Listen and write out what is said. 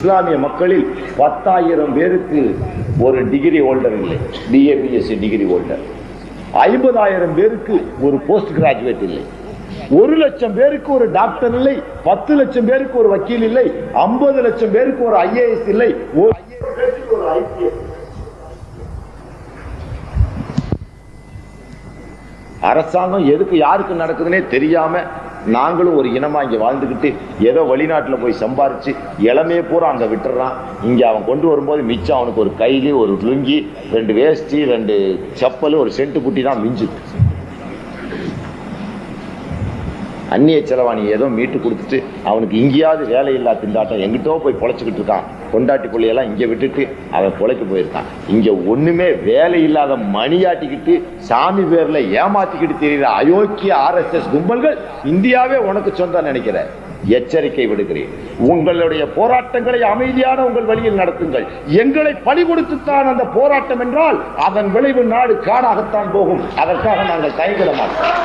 இஸ்லாமிய மக்களில் 10,000 பேருக்கு ஒரு டிகிரி ஹோல்டர் இல்லை, BA BSc டிகிரி ஹோல்டர். 50,000 பேருக்கு ஒரு போஸ்ட் கிராஜுவேட் இல்லை. 1 லட்சம் பேருக்கு ஒரு டாக்டர் இல்லை. 10 லட்சம் பேருக்கு ஒரு வக்கீல் இல்லை. 50 லட்சம் பேருக்கு ஒரு IAS இல்லை. ஒரு IPS. அரசாங்கம் எதுக்கு யாருக்கு நடக்குதுன்னே தெரியாம நாங்களும் ஒரு இனமா இங்க வாழ்ந்துக்கிட்டு ஏதோ வெளிநாட்டில் போய் சம்பாரிச்சு இளமையை பூரா அங்க விட்டுறான். இங்க அவன் கொண்டு வரும்போது மிச்சம் அவனுக்கு ஒரு கைலி, ஒரு லுங்கி, 2 வேஷ்டி, 2 செப்பல், ஒரு சென்ட்டு புட்டி தான் மிஞ்சுது. அந்நிய செலவாணி ஏதோ மீட்டு கொடுத்துட்டு அவனுக்கு இங்கேயாவது வேலையில்லா திண்டாட்டம் எங்கிட்டோ போய் பொழைச்சிக்கிட்டு இருக்கான். கொண்டாட்டி பிள்ளையெல்லாம் இங்கே விட்டுட்டு அவன் பொழைக்க போயிருக்கான். இங்கே ஒண்ணுமே வேலை இல்லாத மணியாட்டிக்கிட்டு சாமி பேர்ல ஏமாத்திக்கிட்டு தெரிகிற அயோக்கிய RSS கும்பல்கள் இந்தியாவே உனக்கு சொந்தம் நினைக்கிற. எச்சரிக்கை விடுகிறேன். உங்களுடைய போராட்டங்களை அமைதியான உங்கள் வழியில் நடத்துங்கள். எங்களை பலி கொடுத்துத்தான் அந்த போராட்டம் என்றால் அதன் விளைவு நாடு காடாகத்தான் போகும். அதற்காக நாங்கள் தயங்கிட மாட்டோம்.